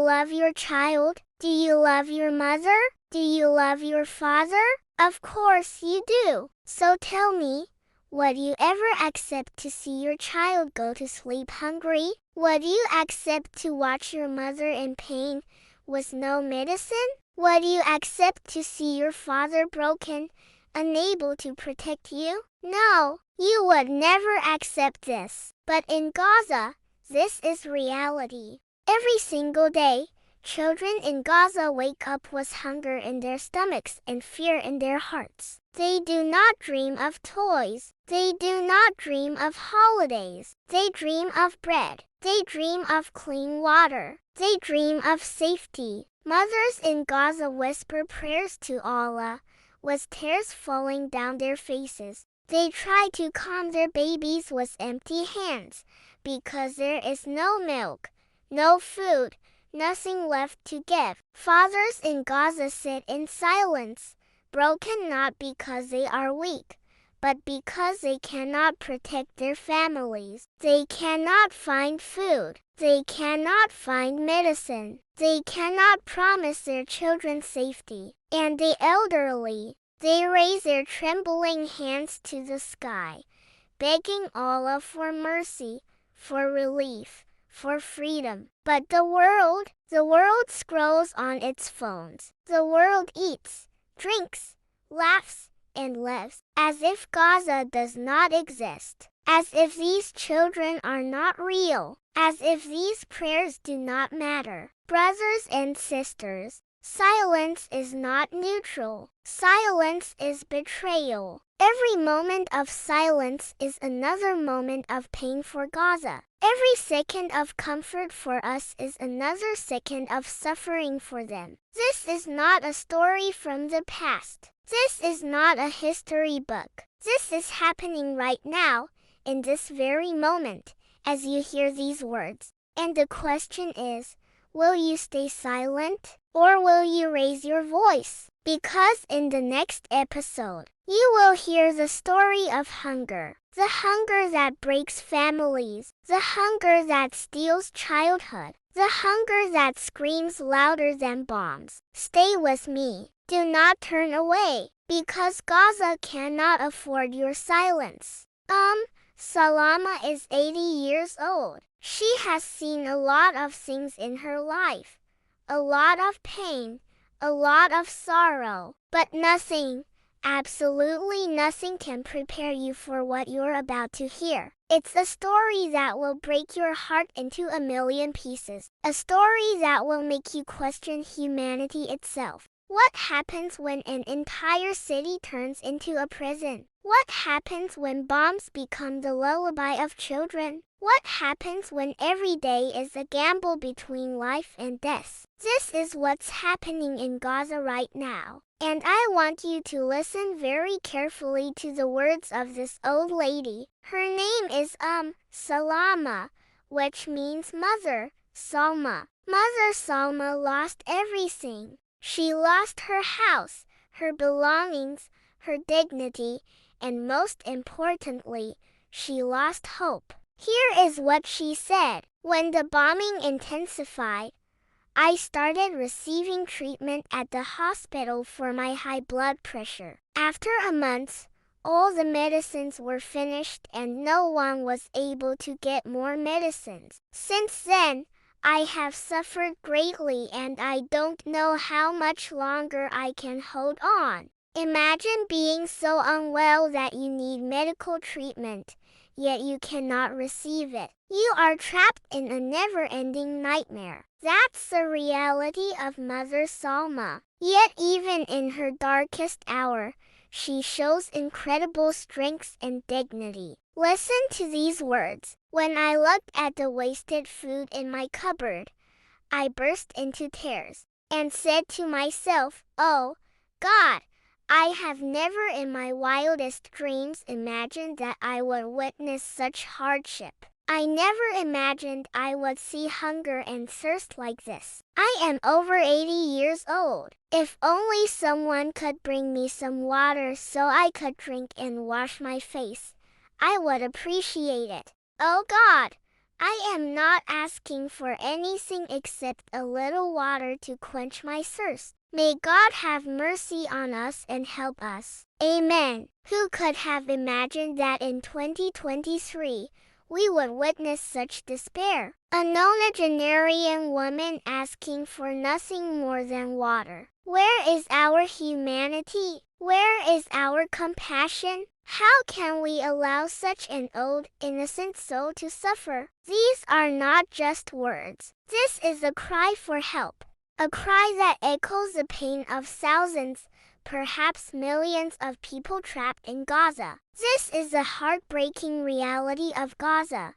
love your child? Do you love your mother? Do you love your father? Of course you do. So tell me, would you ever accept to see your child go to sleep hungry? Would you accept to watch your mother in pain with no medicine? Would you accept to see your father broken, unable to protect you? No, you would never accept this. But in Gaza, this is reality. Every single day, children in Gaza wake up with hunger in their stomachs and fear in their hearts. They do not dream of toys. They do not dream of holidays. They dream of bread. They dream of clean water. They dream of safety. Mothers in Gaza whisper prayers to Allah, with tears falling down their faces. They try to calm their babies with empty hands, because there is no milk, no food, nothing left to give. Fathers in Gaza sit in silence, broken not because they are weak, but because they cannot protect their families. They cannot find food. They cannot find medicine. They cannot promise their children safety. And the elderly, they raise their trembling hands to the sky, begging Allah for mercy, for relief, for freedom. But the world scrolls on its phones. The world eats, drinks, laughs, and lives, as if Gaza does not exist, as if these children are not real, as if these prayers do not matter. Brothers and sisters, silence is not neutral. Silence is betrayal. Every moment of silence is another moment of pain for Gaza. Every second of comfort for us is another second of suffering for them. This is not a story from the past. This is not a history book. This is happening right now, in this very moment, as you hear these words. And the question is, will you stay silent, or will you raise your voice? Because in the next episode, you will hear the story of hunger. The hunger that breaks families. The hunger that steals childhood. The hunger that screams louder than bombs. Stay with me. Do not turn away, because Gaza cannot afford your silence. Salama is 80 years old. She has seen a lot of things in her life. A lot of pain. A lot of sorrow. But nothing, absolutely nothing can prepare you for what you're about to hear. It's a story that will break your heart into a million pieces. A story that will make you question humanity itself. What happens when an entire city turns into a prison? What happens when bombs become the lullaby of children? What happens when every day is a gamble between life and death? This is what's happening in Gaza right now. And I want you to listen very carefully to the words of this old lady. Her name is Salama, which means mother, Salma. Mother Salma lost everything. She lost her house, her belongings, her dignity, and most importantly, she lost hope. Here is what she said. When the bombing intensified, I started receiving treatment at the hospital for my high blood pressure. After a month, all the medicines were finished and no one was able to get more medicines. Since then, I have suffered greatly and I don't know how much longer I can hold on. Imagine being so unwell that you need medical treatment, yet you cannot receive it. You are trapped in a never-ending nightmare. That's the reality of Mother Salma. Yet even in her darkest hour, she shows incredible strength and dignity. Listen to these words. When I looked at the wasted food in my cupboard, I burst into tears and said to myself, "Oh, God, I have never in my wildest dreams imagined that I would witness such hardship. I never imagined I would see hunger and thirst like this. I am over 80 years old. If only someone could bring me some water so I could drink and wash my face, I would appreciate it. Oh God, I am not asking for anything except a little water to quench my thirst. May God have mercy on us and help us. Amen. Who could have imagined that in 2023, we would witness such despair? A nonagenarian woman asking for nothing more than water. Where is our humanity? Where is our compassion? How can we allow such an old, innocent soul to suffer? These are not just words. This is a cry for help. A cry that echoes the pain of thousands, perhaps millions of people trapped in Gaza. This is the heartbreaking reality of Gaza.